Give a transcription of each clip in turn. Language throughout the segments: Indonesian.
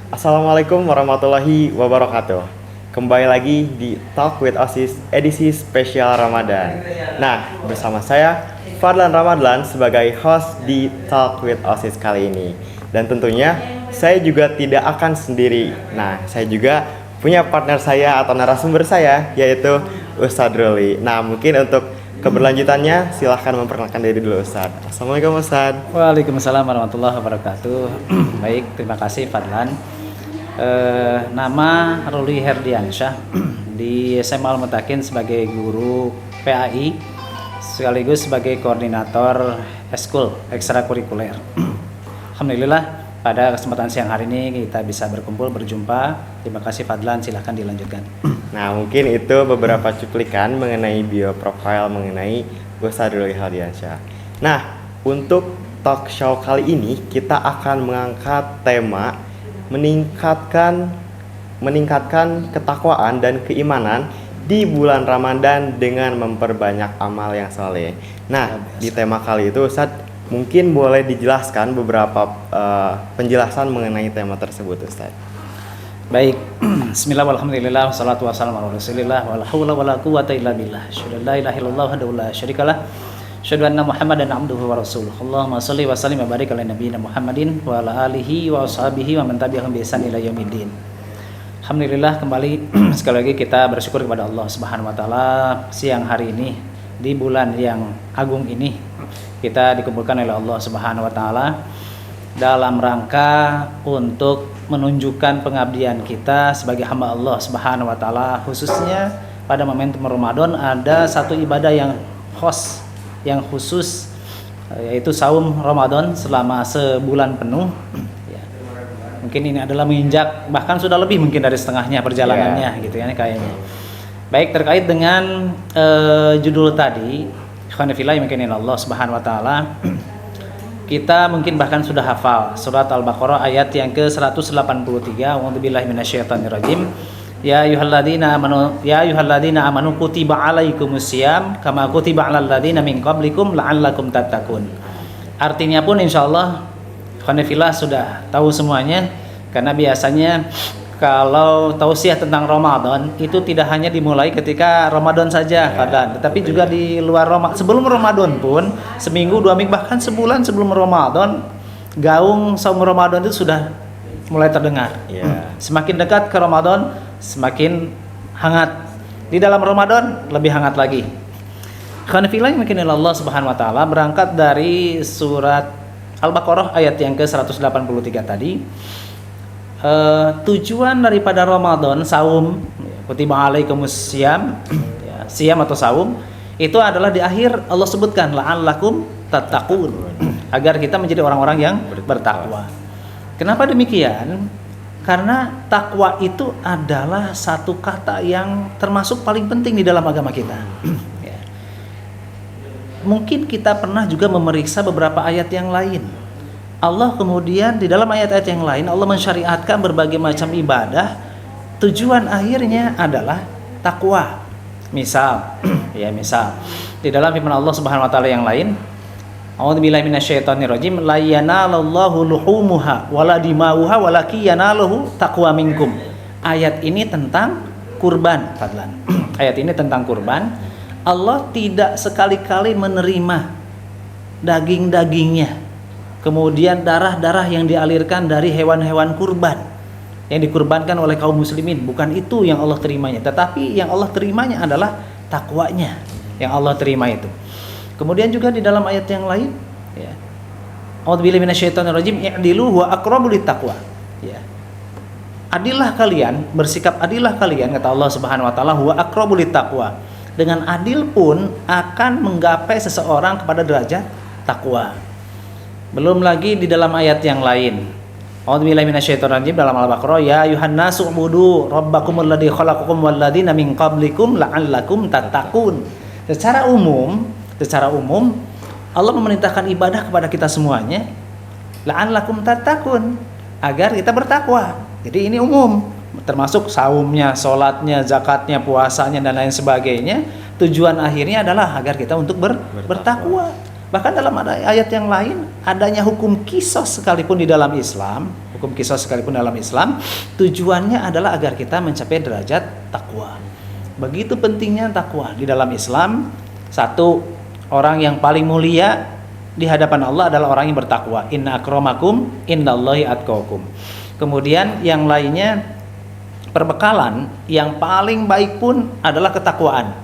Assalamualaikum warahmatullahi wabarakatuh. Kembali lagi di Talk with OSIS edisi spesial Ramadan. Nah, bersama saya Fadlan Ramadlan sebagai host di Talk with OSIS kali ini. Dan tentunya saya juga tidak akan sendiri. Nah, saya juga punya partner saya atau narasumber saya, yaitu Ustadz Ruli. Nah, mungkin untuk keberlanjutannya silahkan memperkenalkan diri dulu Ustadz. Assalamualaikum Ustadz. Waalaikumsalam warahmatullahi wabarakatuh. Baik, terima kasih Fadlan. Nama Ruli Herdiansyah di SMA Al-Mutakin sebagai guru PAI sekaligus sebagai koordinator eskul ekstrakurikuler. Alhamdulillah pada kesempatan siang hari ini kita bisa berkumpul berjumpa. Terima kasih Fadlan, silahkan dilanjutkan. Nah, mungkin itu beberapa cuplikan mengenai bio profile mengenai Ustadz Ruli Herdiansyah. Nah, untuk talk show kali ini kita akan mengangkat tema meningkatkan ketakwaan dan keimanan di bulan Ramadan dengan memperbanyak amal yang saleh. Nah, di tema kali itu Ustadz mungkin boleh dijelaskan beberapa penjelasan mengenai tema tersebut Ustadz. Baik, bismillah walhamdulillah wassalatu wassalamu ala rasulillah wala haula wala quwata illa billah. Asyhadu an la ilaha illallah wahdahu la syarikalah. Asyhadu anna Muhammadan abduhu wa rasuluh. Allahumma shalli wa sallim wa barik ala nabiyyina Muhammadin wa ala alihi wa ashabihi wa man tabi'ahum bi ihsan ila yaumiddin. Alhamdulillah kembali sekali lagi kita bersyukur kepada Allah Subhanahu wa taala siang hari ini di bulan yang agung ini kita dikumpulkan oleh Allah Subhanahu wa taala dalam rangka untuk menunjukkan pengabdian kita sebagai hamba Allah Subhanahu wa taala, khususnya pada momentum Ramadan ada satu ibadah yang khusus yaitu saum Ramadan selama sebulan penuh. Ya. Mungkin ini adalah menginjak bahkan sudah lebih mungkin dari setengahnya perjalanannya gitu ya kayaknya. Baik, terkait dengan judul tadi, khonifillah mungkin Allah Subhanahu wa taala kita mungkin bahkan sudah hafal surat Al-Baqarah ayat yang ke-183. A'udzubillahi minasyaitonirrajim. Ya ayyuhalladzina amanu kutiba alaikumusiyam kama kutiba alal ladzina min qablikum la'allakum tattaqun. Artinya pun insyaallah khonifillah sudah tahu semuanya, karena biasanya kalau tausiah tentang Ramadan itu tidak hanya dimulai ketika Ramadan saja, tetapi juga di luar Ramadan, sebelum Ramadan pun seminggu, 2 minggu, bahkan sebulan sebelum Ramadan gaung saum Ramadan itu sudah mulai terdengar. Semakin dekat ke Ramadan semakin hangat, di dalam Ramadan lebih hangat lagi. Khanifillah mungkin Allah Subhanahu wa taala berangkat dari surat Al-Baqarah ayat yang ke-183 tadi. Tujuan daripada Ramadan saum kutiba alaikumusiyam siam atau saum itu adalah di akhir Allah sebutkan la'allakum tattaqun, agar kita menjadi orang-orang yang bertakwa. Kenapa demikian? Karena takwa itu adalah satu kata yang termasuk paling penting di dalam agama kita. Ya. Mungkin kita pernah juga memeriksa beberapa ayat yang lain. Allah kemudian di dalam ayat-ayat yang lain Allah mensyariatkan berbagai macam ibadah, tujuan akhirnya adalah takwa. Misal di dalam firman Allah Subhanahu wa taala yang lain, a'udzubillahi minasyaitonirrajim, la yanalallahu luhumuha wala dimauha walakin yanaluhu taqwa minkum. Ayat ini tentang kurban, Fadlan. Ayat ini tentang kurban. Allah tidak sekali-kali menerima daging-dagingnya, kemudian darah-darah yang dialirkan dari hewan-hewan kurban yang dikurbankan oleh kaum muslimin. Bukan itu yang Allah terimanya, tetapi yang Allah terimanya adalah takwanya. Yang Allah terima itu. Kemudian juga di dalam ayat yang lain, ya, a'udzubillahi minasyaitonirrajim, i'dilu huwa aqrabu littaqwa. Ya. Adillah kalian, bersikap adillah kalian, kata Allah Subhanahu wa taala, huwa aqrabu littaqwa. Dengan adil pun akan menggapai seseorang kepada derajat takwa. Belum lagi di dalam ayat yang lain. A'udzubillahi minasyaitonirrajim dalam Al-Baqarah, ya ayuhan nasu ubudu rabbakumul ladzi khalaqakum wal ladzina min qablikum la'allakum tattaqun. Secara umum Allah memerintahkan ibadah kepada kita semuanya, la'allakum tattaqun, agar kita bertakwa. Jadi ini umum, termasuk saumnya, sholatnya, zakatnya, puasanya dan lain sebagainya. Tujuan akhirnya adalah agar kita untuk bertakwa. Bahkan dalam ayat yang lain adanya hukum qisas sekalipun di dalam Islam, tujuannya adalah agar kita mencapai derajat takwa. Begitu pentingnya takwa di dalam Islam. Satu, orang yang paling mulia di hadapan Allah adalah orang yang bertakwa. Inna akramakum indallahi atqakum. Kemudian yang lainnya, perbekalan yang paling baik pun adalah ketakwaan.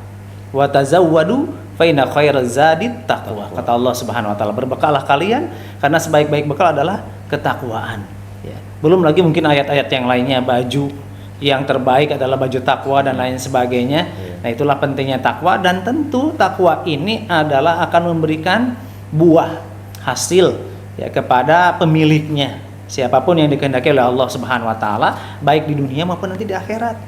Wa tazawwadu fa inna khairaz zadit taqwa. Kata Allah Subhanahu wa taala, berbekalah kalian karena sebaik-baik bekal adalah ketakwaan. Ya. Belum lagi mungkin ayat-ayat yang lainnya, baju yang terbaik adalah baju takwa dan lain sebagainya. Nah, itulah pentingnya takwa, dan tentu takwa ini adalah akan memberikan buah hasil ya kepada pemiliknya. Siapapun yang dikehendaki oleh Allah Subhanahu wa taala, baik di dunia maupun nanti di akhirat.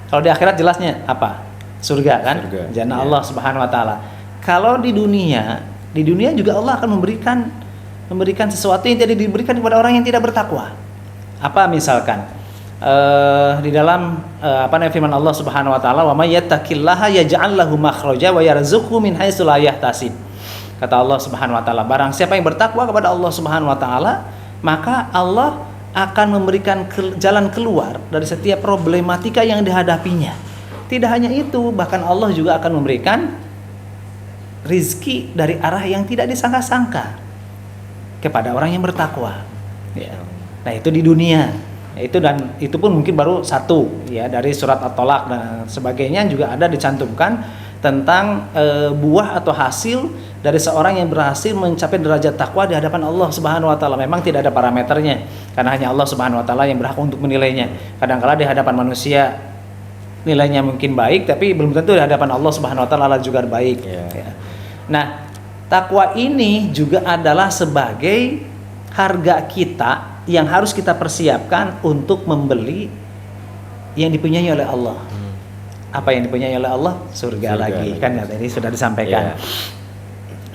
Kalau di akhirat jelasnya apa? Surga kan? Jannah Allah Subhanahu wa taala. Kalau di dunia juga Allah akan memberikan sesuatu yang tidak diberikan kepada orang yang tidak bertakwa. Apa misalkan? Di dalam firman Allah Subhanahu wa taala, "Wa may yattaqillaha yaj'al lahu makhraja wa yarzuqhu min haitsu la yahtasib." Kata Allah Subhanahu wa taala, barang siapa yang bertakwa kepada Allah Subhanahu wa taala, maka Allah akan memberikan jalan keluar dari setiap problematika yang dihadapinya. Tidak hanya itu, bahkan Allah juga akan memberikan rizki dari arah yang tidak disangka-sangka kepada orang yang bertakwa. Ya. Nah, itu di dunia. Itu pun mungkin baru satu ya dari surat At-Tolak dan sebagainya, juga ada dicantumkan tentang buah atau hasil dari seorang yang berhasil mencapai derajat takwa di hadapan Allah Subhanahu wa taala. Memang tidak ada parameternya karena hanya Allah Subhanahu wa taala yang berhak untuk menilainya. Kadang-kala di hadapan manusia nilainya mungkin baik, tapi belum tentu di hadapan Allah Subhanahu wa taala juga baik. Ya. Nah, takwa ini juga adalah sebagai harga kita yang harus kita persiapkan untuk membeli yang dipunyai oleh Allah. Apa yang dipunyai oleh Allah? Surga lagi. Kan ya, tadi sudah disampaikan.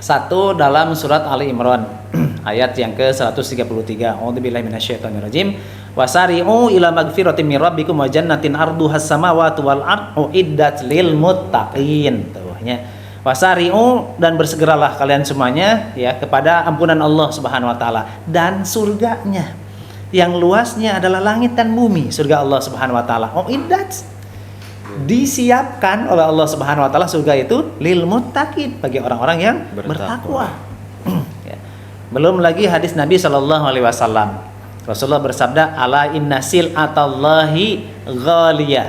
Satu dalam surat Ali Imran ayat yang ke-133. A'udzubillahi minasyaitonirrajim. Wasari'u ila magfiratin min rabbikum wa jannatin arduhas samawati wal ardu iddat lil muttaqin. Tuhnya. Wasari'u, dan bersegeralah kalian semuanya ya kepada ampunan Allah Subhanahu wa taala dan surganya yang luasnya adalah langit dan bumi. Surga Allah Subhanahu wa taala. Iddat, disiapkan oleh Allah Subhanahu wa taala surga itu lil muttaqin, bagi orang-orang yang bertakwa. Ya. Belum lagi hadis Nabi sallallahu alaihi wasallam. Rasulullah bersabda, ala inna sil'atallahi ghaliyah,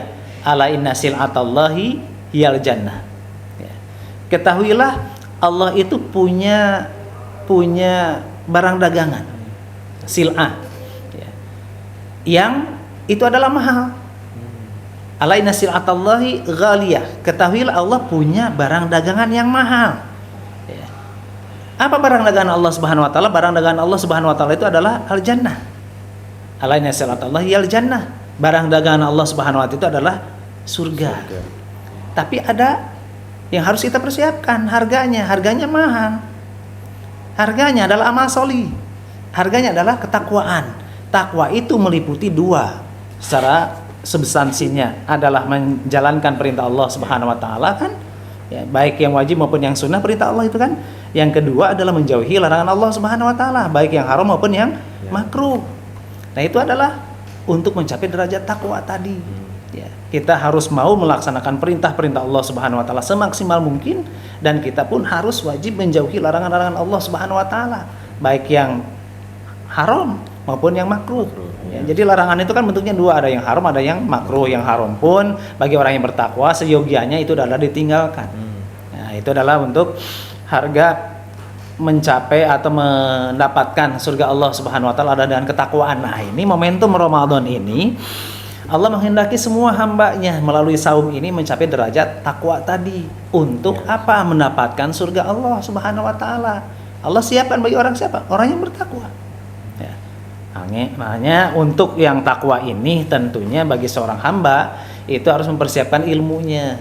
ala inna sil'atallahi hiyal jannah. Ya. Ketahuilah Allah itu punya barang dagangan, sil'ah, ya, yang itu adalah mahal. Ala inna sil'atallahi ghaliyah, ketahuilah Allah punya barang dagangan yang mahal. Ya. Apa barang dagangan Allah Subhanahu wa taala? Barang dagangan Allah Subhanahu wa taala itu adalah al-jannah. Ala inna sil'atallahi al-jannah. Barang dagangan Allah Subhanahu wa taala itu adalah surga. Tapi ada yang harus kita persiapkan, harganya mahal. Harganya adalah amal solih. Harganya adalah ketakwaan. Takwa itu meliputi dua secara substansinya, adalah menjalankan perintah Allah Subhanahu wa taala kan, ya, baik yang wajib maupun yang sunnah perintah Allah itu kan. Yang kedua adalah menjauhi larangan Allah Subhanahu wa taala, baik yang haram maupun yang makruh. Nah, itu adalah untuk mencapai derajat takwa tadi. Ya, kita harus mau melaksanakan perintah-perintah Allah Subhanahu wa taala semaksimal mungkin, dan kita pun harus wajib menjauhi larangan-larangan Allah Subhanahu wa taala, baik yang haram maupun yang makruh. Ya, jadi larangan itu kan bentuknya dua, ada yang haram, ada yang makruh. Yang haram pun bagi orang yang bertakwa seyogianya itu adalah ditinggalkan. Nah, itu adalah untuk harga mencapai atau mendapatkan surga Allah Subhanahu wa taala adalah dengan ketakwaan. Nah, ini momentum Ramadan ini Allah menghendaki semua hambanya melalui saum ini mencapai derajat takwa tadi. Untuk apa? Mendapatkan surga Allah Subhanahu wa taala. Allah siapkan bagi orang siapa? Orang yang bertakwa. Ya. Makanya untuk yang takwa ini tentunya bagi seorang hamba itu harus mempersiapkan ilmunya.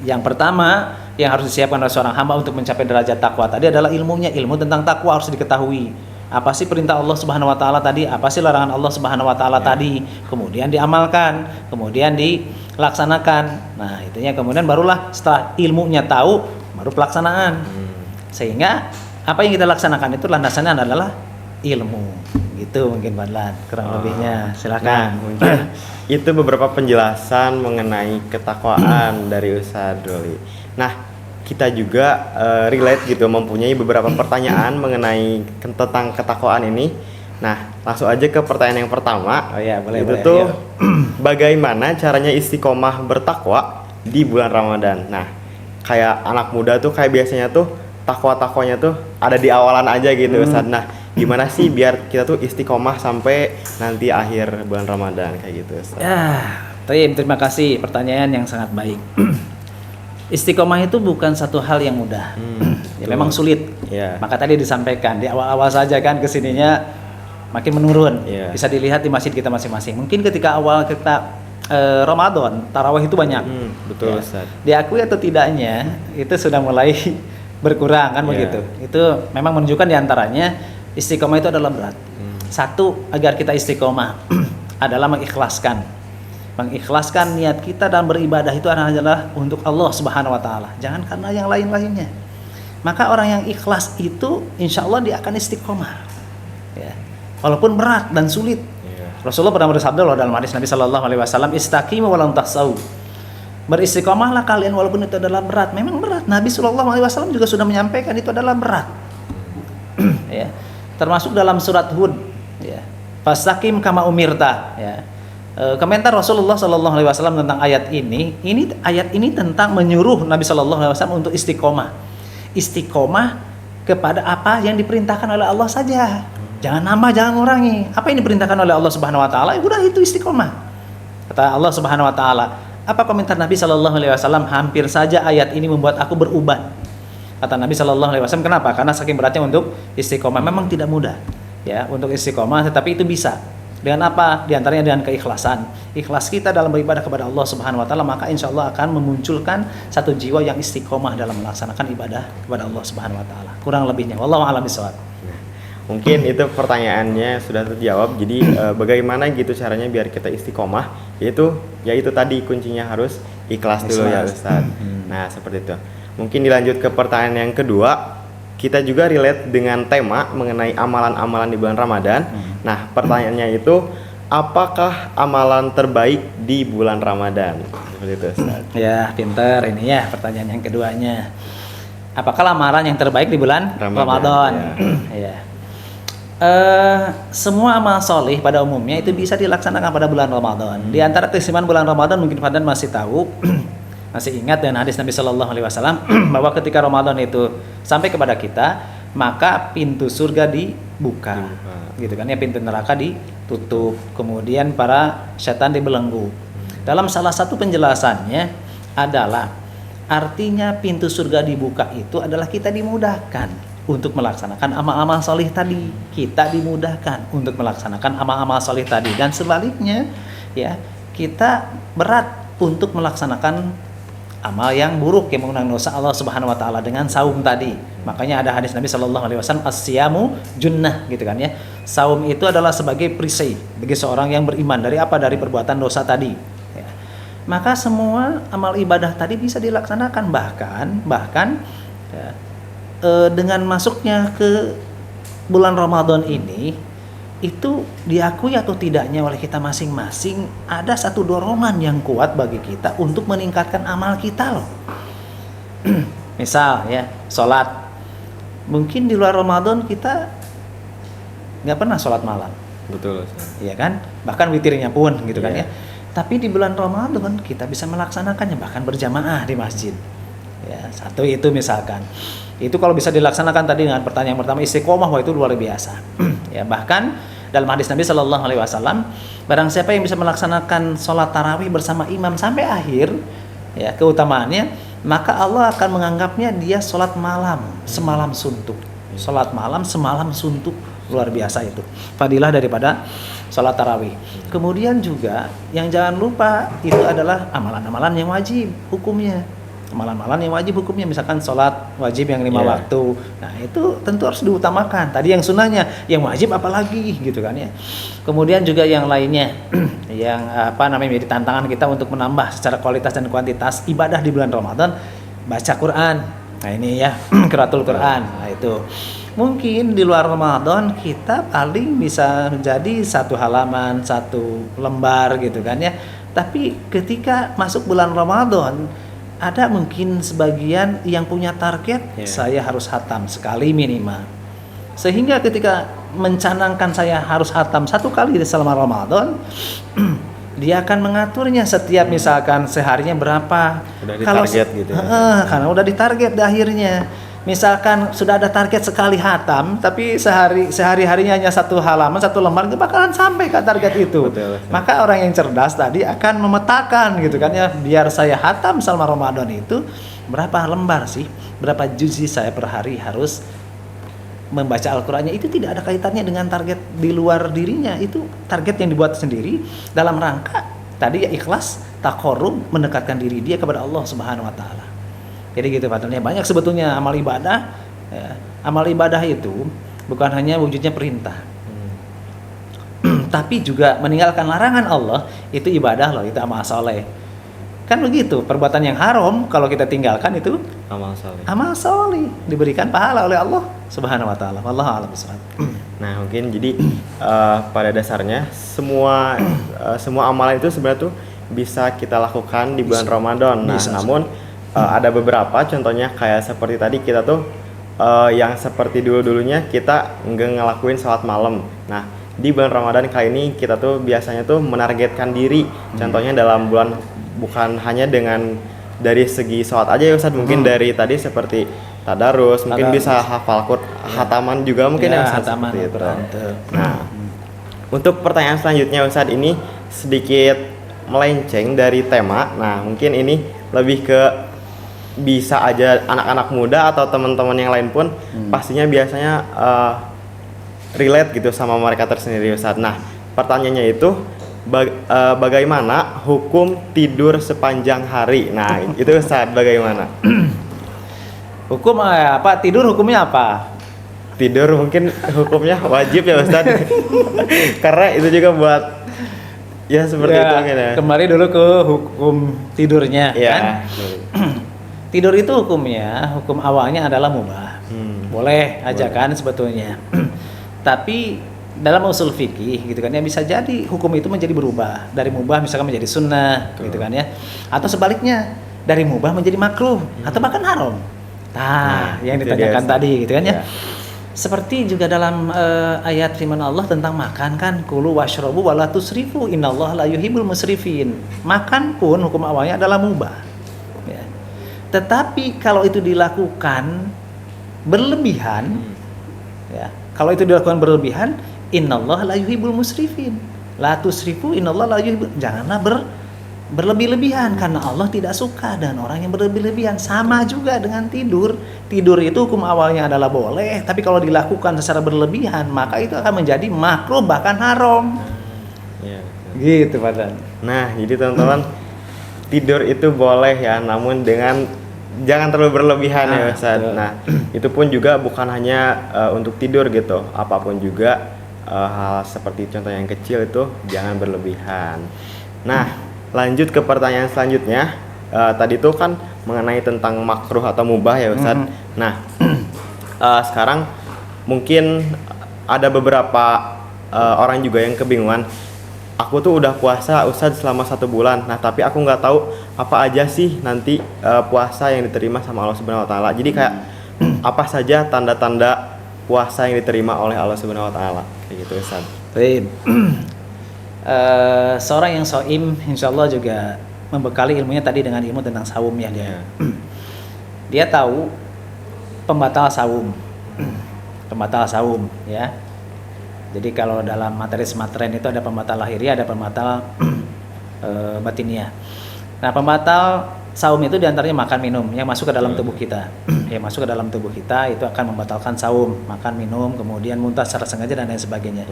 Yang pertama yang harus disiapkan oleh seorang hamba untuk mencapai derajat takwa tadi adalah ilmunya. Ilmu tentang takwa harus diketahui. Apa sih perintah Allah Subhanahu wa taala tadi? Apa sih larangan Allah Subhanahu wa taala tadi? Kemudian diamalkan, kemudian dilaksanakan. Nah, itunya kemudian barulah setelah ilmunya tahu, baru pelaksanaan. Sehingga apa yang kita laksanakan itu landasannya adalah ilmu. Gitu mungkin Fadlan kurang lebihnya. Nah, Silakan. mungkin itu beberapa penjelasan mengenai ketakwaan dari Ustadz Roli. Nah, kita juga relate gitu, mempunyai beberapa pertanyaan mengenai tentang ketakwaan ini. Nah, langsung aja ke pertanyaan yang pertama. Oh ya, boleh. Itu boleh, tuh ayo. bagaimana caranya istiqomah bertakwa di bulan Ramadan. Nah, kayak anak muda tuh kayak biasanya tuh takwa-takwanya tuh ada di awalan aja gitu Ustadz. Nah, gimana sih biar kita tuh istiqomah sampai nanti akhir bulan Ramadan kayak gitu Ustadz. Ya, terima kasih pertanyaan yang sangat baik. Istiqomah itu bukan satu hal yang mudah. Ya, betul. memang sulit. Iya. Maka tadi disampaikan di awal-awal saja kan kesininya makin menurun. Iya. Bisa dilihat di masjid kita masing-masing. Mungkin ketika awal kita Ramadan, tarawih itu banyak. Betul Ya. Ustadz. Diakui atau tidaknya itu sudah mulai berkurang kan Iya. begitu. Itu memang menunjukkan diantaranya istiqomah itu adalah berat. Satu, agar kita istiqomah adalah mengikhlaskan niat kita dalam beribadah itu adalah untuk Allah Subhanahu wa taala. Jangan karena yang lain-lainnya. Maka orang yang ikhlas itu insya Allah dia akan istiqomah. Ya. Walaupun berat dan sulit. Iya. Rasulullah pernah bersabda loh dalam hadis Nabi Shallallahu Alaihi Wasallam, istaqimu walam tahsau. Beristiqomahlah kalian walaupun itu adalah berat. Memang berat. Nabi Shallallahu Alaihi Wasallam juga sudah menyampaikan itu adalah berat. Ya. Termasuk dalam surat Hud. Ya. Fastaqim kama umirta. Ya. Komentar Rasulullah Shallallahu Alaihi Wasallam tentang ayat ini ayat ini tentang menyuruh Nabi Shallallahu Alaihi Wasallam untuk istiqomah kepada apa yang diperintahkan oleh Allah saja. Jangan nambah, jangan ngurangi. Apa yang diperintahkan oleh Allah Subhanahu Wa Taala, udah itu istiqomah. Kata Allah Subhanahu Wa Taala. Apa komentar Nabi Shallallahu Alaihi Wasallam? Hampir saja ayat ini membuat aku beruban. Kata Nabi Shallallahu Alaihi Wasallam, kenapa? Karena saking beratnya untuk istiqomah. Memang tidak mudah, ya, untuk istiqomah. Tetapi itu bisa. Dengan apa? Di antaranya dengan keikhlasan. Ikhlas kita dalam beribadah kepada Allah Subhanahu Wa Taala, maka insya Allah akan memunculkan satu jiwa yang istiqomah dalam melaksanakan ibadah kepada Allah Subhanahu Wa Taala. Kurang lebihnya. Wallahu a'lam bishawab. Mungkin itu pertanyaannya sudah terjawab. Jadi bagaimana gitu caranya biar kita istiqomah? Yaitu tadi kuncinya harus ikhlas dulu ya Ustadz. Nah, seperti itu. Mungkin dilanjut ke pertanyaan yang kedua. Kita juga relate dengan tema mengenai amalan-amalan di bulan Ramadan. Nah, pertanyaannya itu, apakah amalan terbaik di bulan Ramadan? Seperti itu Ustadz. Ya, pinter ini ya pertanyaan yang keduanya. Apakah amalan yang terbaik di bulan Ramadan? Ya. Semua amal soleh pada umumnya itu bisa dilaksanakan pada bulan Ramadan. Di antara keistimewaan bulan Ramadan mungkin Fadlan masih tahu, masih ingat dengan hadis Nabi Shallallahu Alaihi Wasallam bahwa ketika Ramadan itu sampai kepada kita, maka pintu surga dibuka, gitu kan ya, pintu neraka ditutup, kemudian para setan dibelenggu. Dalam salah satu penjelasannya adalah artinya pintu surga dibuka itu adalah kita dimudahkan untuk melaksanakan amal-amal soleh tadi. Kita dimudahkan untuk melaksanakan amal-amal soleh tadi. Dan sebaliknya, ya, kita berat untuk melaksanakan amal yang buruk yang mengundang dosa Allah Subhanahu Wa Taala dengan saum tadi. Makanya ada hadis Nabi Shallallahu Alaihi Wasallam, as-siyamu junnah, gitu kan ya. Saum itu adalah sebagai perisai bagi seorang yang beriman dari apa? Dari perbuatan dosa tadi. Ya. Maka semua amal ibadah tadi bisa dilaksanakan, bahkan ya, dengan masuknya ke bulan Ramadan ini itu diakui atau tidaknya oleh kita masing-masing ada satu dorongan yang kuat bagi kita untuk meningkatkan amal kita loh. Misal ya, sholat. Mungkin di luar Ramadan kita nggak pernah sholat malam. Betul. Iya kan? Bahkan witirnya pun gitu kan Iya. ya. Tapi di bulan Ramadan kita bisa melaksanakannya bahkan berjamaah di masjid. Ya, satu itu misalkan. Itu kalau bisa dilaksanakan tadi dengan pertanyaan pertama istiqomah, wah itu luar biasa. Ya, bahkan dalam hadis Nabi Shallallahu Alaihi Wasallam, barang siapa yang bisa melaksanakan sholat tarawih bersama imam sampai akhir, ya, keutamaannya, maka Allah akan menganggapnya dia sholat malam semalam suntuk. Sholat malam semalam suntuk, luar biasa itu. Fadilah daripada sholat tarawih. Kemudian juga yang jangan lupa itu adalah amalan-amalan yang wajib hukumnya. Amalan-amalan yang wajib hukumnya, misalkan sholat wajib yang 5 waktu. Nah itu tentu harus diutamakan. Tadi yang sunnahnya, yang wajib apalagi gitu kan ya. Kemudian juga yang lainnya yang menjadi tantangan kita untuk menambah secara kualitas dan kuantitas ibadah di bulan Ramadan, baca Quran. Nah ini ya qiraatul Quran. Nah itu mungkin di luar Ramadan kita paling bisa jadi satu halaman, satu lembar gitu kan ya. Tapi ketika masuk bulan Ramadan ada mungkin sebagian yang punya target saya harus hatam sekali minimal. Sehingga ketika mencanangkan saya harus hatam satu kali selama Ramadan, dia akan mengaturnya setiap misalkan seharinya berapa. Udah ditarget gitu ya. Karena udah ditarget di akhirnya. Misalkan sudah ada target sekali hatam, tapi sehari-harinya hanya satu halaman, satu lembar, itu bakalan sampai ke target itu. Betul. Maka orang yang cerdas tadi akan memetakan gitu kan ya, biar saya hatam selama Ramadan itu berapa lembar sih, berapa juz saya per hari harus membaca Al-Qur'annya. Itu tidak ada kaitannya dengan target di luar dirinya, itu target yang dibuat sendiri dalam rangka tadi ya ikhlas, taqarrub, mendekatkan diri dia kepada Allah Subhanahu wa taala. Jadi gitu padahal banyak sebetulnya amal ibadah ya. Amal ibadah itu bukan hanya wujudnya perintah, tapi juga meninggalkan larangan Allah itu ibadah loh, itu amal soleh. Kan begitu, perbuatan yang haram kalau kita tinggalkan itu amal soleh, diberikan pahala oleh Allah Subhanahu wa taala. Wallahu a'lam bishawab. Nah mungkin jadi pada dasarnya semua amalan itu sebenarnya tuh bisa kita lakukan di bulan Ramadan. Nah namun ada beberapa contohnya kayak seperti tadi kita tuh yang seperti dulunya kita nggak ngelakuin sholat malam. Nah di bulan Ramadan kali ini kita tuh biasanya tuh menargetkan diri. Contohnya dalam bulan bukan hanya dengan dari segi sholat aja ya Ustaz, mungkin dari tadi seperti tadarus, mungkin bisa hafal hataman juga mungkin ya Ustaz, hataman seperti itu. Nah untuk pertanyaan selanjutnya Ustaz, ini sedikit melenceng dari tema. Nah mungkin ini lebih ke bisa aja anak-anak muda atau teman-teman yang lain pun pastinya biasanya relate gitu sama mereka tersendiri Ustaz. Nah pertanyaannya itu bagaimana hukum tidur sepanjang hari? Nah itu Ustaz bagaimana? Hukum apa? Tidur hukumnya apa? Tidur mungkin hukumnya wajib ya Ustaz. Karena itu juga buat ya seperti itu mungkin ya. Kembali dulu ke hukum tidurnya kan. Tidur itu hukum awalnya adalah mubah. Boleh aja kan sebetulnya. Tapi dalam usul fikih gitu kan ya, bisa jadi hukum itu menjadi berubah. Dari mubah misalkan menjadi sunnah gitu kan ya. Atau sebaliknya, dari mubah menjadi makruh atau bahkan haram. Nah, yang ditanyakan tadi gitu kan ya. Seperti juga dalam ayat firman Allah tentang makan kan, kulu washrabu wala tusrifu innallaha la yuhibbul musrifin. Makan pun hukum awalnya adalah mubah. Ya. Tetapi kalau itu dilakukan berlebihan, ya, kalau itu dilakukan berlebihan, innallaha la yuhibbul musrifin. La tusrifu innallaha la yuhibbul. Janganlah berlebih-lebihan karena Allah tidak suka dan orang yang berlebih-lebihan. Sama juga dengan tidur. Tidur itu hukum awalnya adalah boleh, tapi kalau dilakukan secara berlebihan maka itu akan menjadi makruh bahkan haram. Gitu Pak. Nah, jadi teman-teman tidur itu boleh ya, namun dengan jangan terlalu berlebihan ya Ustaz. Nah, itu pun juga bukan hanya untuk tidur gitu. Apapun juga hal seperti contoh yang kecil itu jangan berlebihan. Nah, lanjut ke pertanyaan selanjutnya. Tadi itu kan mengenai tentang makruh atau mubah ya Ustaz. Nah, sekarang mungkin ada beberapa orang juga yang kebingungan. Aku tuh udah puasa Ustaz selama 1 bulan. Nah tapi aku nggak tahu apa aja sih nanti puasa yang diterima sama Allah Subhanahu Wa Taala. Jadi kayak apa saja tanda-tanda puasa yang diterima oleh Allah Subhanahu Wa Taala kayak gitu Ustaz. Baik. Seorang yang shaim insyaallah juga membekali ilmunya tadi dengan ilmu tentang saum ya dia. Dia tahu pembatal saum. Pembatal saum ya. Jadi kalau dalam materi semateren itu ada pembatal lahiriah, ada pembatal batiniah. Nah, pembatal saum itu diantaranya makan minum yang masuk ke dalam tubuh kita. Yang masuk ke dalam tubuh kita itu akan membatalkan saum, makan minum, kemudian muntah secara sengaja dan lain sebagainya.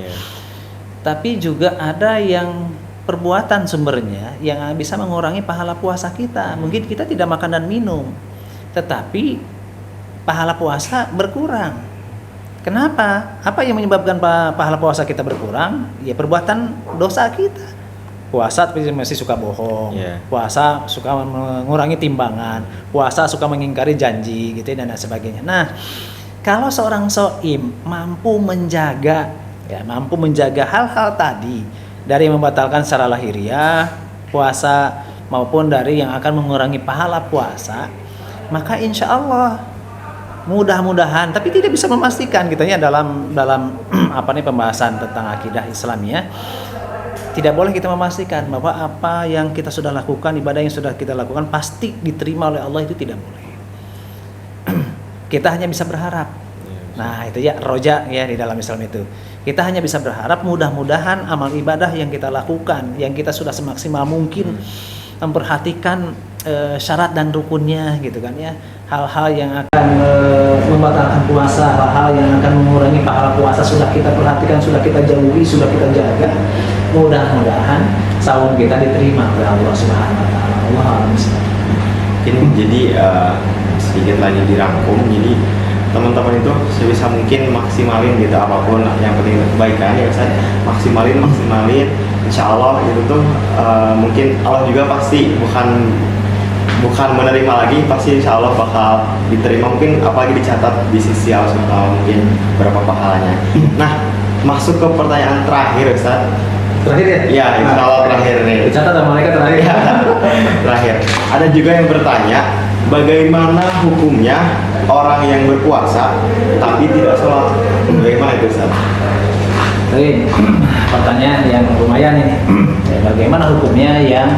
Tapi juga ada yang perbuatan sumbernya yang bisa mengurangi pahala puasa kita. Mungkin kita tidak makan dan minum, tetapi pahala puasa berkurang. Kenapa? Apa yang menyebabkan pahala puasa kita berkurang? Ya perbuatan dosa kita. Puasa tapi masih suka bohong, Iya. puasa suka mengurangi timbangan, puasa suka mengingkari janji gitu ya, dan lain sebagainya. Nah, kalau seorang shaim mampu menjaga hal-hal tadi dari membatalkan secara lahiriah puasa maupun dari yang akan mengurangi pahala puasa, maka insya Allah mudah-mudahan, tapi tidak bisa memastikan gitu ya dalam pembahasan tentang akidah Islamiyah. Tidak boleh kita memastikan bahwa apa yang kita sudah lakukan, ibadah yang sudah kita lakukan pasti diterima oleh Allah, itu tidak boleh. Kita hanya bisa berharap. Nah, itu ya roja ya di dalam Islam itu. Kita hanya bisa berharap mudah-mudahan amal ibadah yang kita lakukan, yang kita sudah semaksimal mungkin memperhatikan syarat dan rukunnya gitu kan ya. Hal-hal yang akan membatalkan puasa, hal-hal yang akan mengurangi pahala puasa sudah kita perhatikan, sudah kita jauhi, sudah kita jaga. Mudah-mudahan saum kita diterima oleh Allah Subhanahu wa taala. Allahu a'lam. Jadi sedikit lagi dirangkum, jadi teman-teman itu sebisa mungkin maksimalin gitu apapun yang penting kebaikan ya Ustaz, maksimalin insya Allah itu tuh mungkin Allah juga pasti bukan menerima lagi, pasti insya Allah bakal diterima, mungkin apalagi dicatat di sisi Allah SWT mungkin berapa pahalanya. Nah, masuk ke pertanyaan terakhir Ustaz. Terakhir ya? Ya, insya Allah terakhir nih. Dicatat sama mereka terakhir. Ya, terakhir. Ada juga yang bertanya, bagaimana hukumnya orang yang berpuasa tapi tidak sholat? Bagaimana itu Ustaz? Oke, pertanyaan yang lumayan ini. Ya, bagaimana hukumnya yang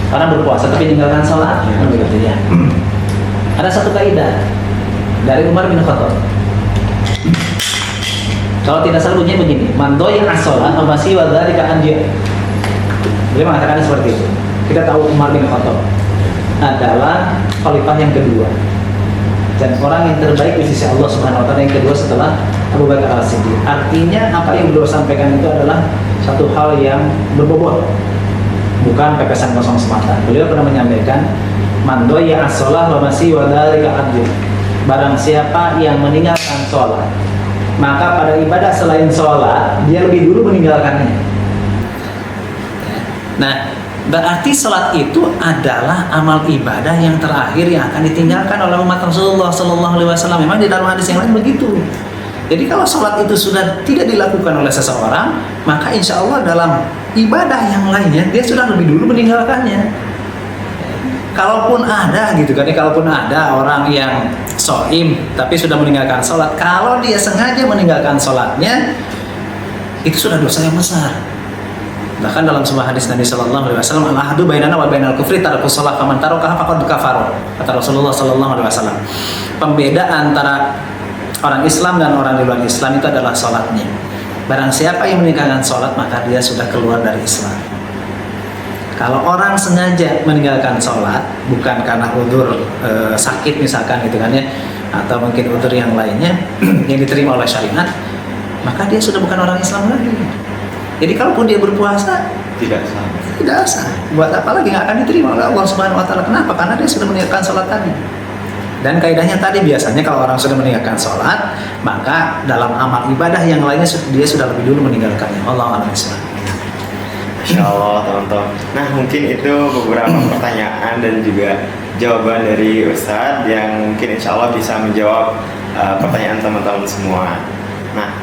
orang berpuasa tapi meninggalkan sholat? Begitu ya. Ada satu kaidah dari Umar bin Khattab. Kalau tidak salah bunyinya begini, man doya as-sholat wa masih wa dzalika anji. Beliau mengatakan seperti itu. Kita tahu Umar bin Khattab adalah khalifah yang kedua dan orang yang terbaik di sisi Allah Subhanahu wa taala yang kedua setelah Abu Bakar As-Siddiq. Artinya apa yang beliau sampaikan itu adalah satu hal yang berbobot, bukan pepesan kosong semata. Beliau pernah menyampaikan, man doya as-sholat wa masih wa dzalika anji. Barang siapa yang meninggalkan sholat, maka pada ibadah selain sholat dia lebih dulu meninggalkannya. Nah, berarti sholat itu adalah amal ibadah yang terakhir yang akan ditinggalkan oleh umat Rasulullah Sallallahu Alaihi Wasallam. Memang di dalam hadis yang lain begitu. Jadi kalau sholat itu sudah tidak dilakukan oleh seseorang, maka insya Allah dalam ibadah yang lainnya dia sudah lebih dulu meninggalkannya. Kalaupun ada gitu kan, kalaupun ada orang yang shaim tapi sudah meninggalkan sholat, kalau dia sengaja meninggalkan sholatnya, itu sudah dosa yang besar. Bahkan dalam sebuah hadis Nabi Sallallahu Alaihi Wasallam, al-ahdu bainana wa bainal kufri tarkus sholat, faman tarakaha faqad kafara, kata Rasulullah Sallallahu Alaihi Wasallam. Pembeda antara orang Islam dan orang di luar Islam itu adalah sholatnya. Barang siapa yang meninggalkan sholat, maka dia sudah keluar dari Islam. Kalau orang sengaja meninggalkan sholat bukan karena udzur sakit misalkan gitu kan ya, atau mungkin udzur yang lainnya yang diterima oleh syariat, maka dia sudah bukan orang Islam lagi. Jadi kalaupun dia berpuasa Tidak sah. Buat apa lagi, nggak akan diterima oleh Allah Subhanahu Wa Taala. Kenapa? Karena dia sudah meninggalkan sholat tadi. Dan kaidahnya tadi biasanya kalau orang sudah meninggalkan sholat, maka dalam amal ibadah yang lainnya dia sudah lebih dulu meninggalkannya. Allahu a'lam. Insya Allah teman-teman. Nah, mungkin itu beberapa pertanyaan dan juga jawaban dari Ustadz yang mungkin insya Allah bisa menjawab pertanyaan teman-teman semua. Nah,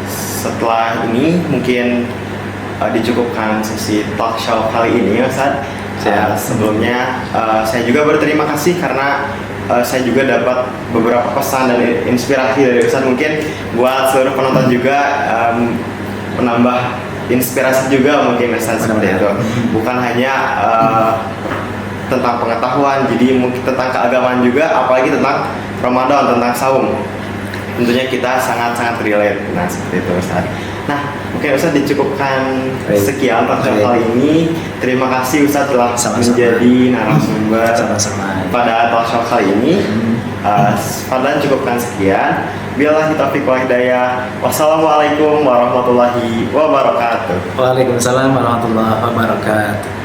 setelah ini mungkin dicukupkan sesi talk show kali ini Ustadz. Sebelumnya saya juga berterima kasih karena saya juga dapat beberapa pesan dan inspirasi dari Ustadz, mungkin buat seluruh penonton juga menambah inspirasi juga mungkin Ustadz seperti itu. Bukan hanya tentang pengetahuan, jadi mungkin tentang keagamaan juga, apalagi tentang Ramadan, tentang saum. Tentunya kita sangat-sangat relate. Nah, seperti itu Ustadz. Nah, mungkin Ustadz dicukupkan sekian talkshow kali ini. Terima kasih Ustadz telah menjadi narasumber pada talkshow kali ini. Fadlan cukupkan sekian. Billahi taufiq wal hidayah. Wassalamualaikum warahmatullahi wabarakatuh. Waalaikumsalam warahmatullahi wabarakatuh.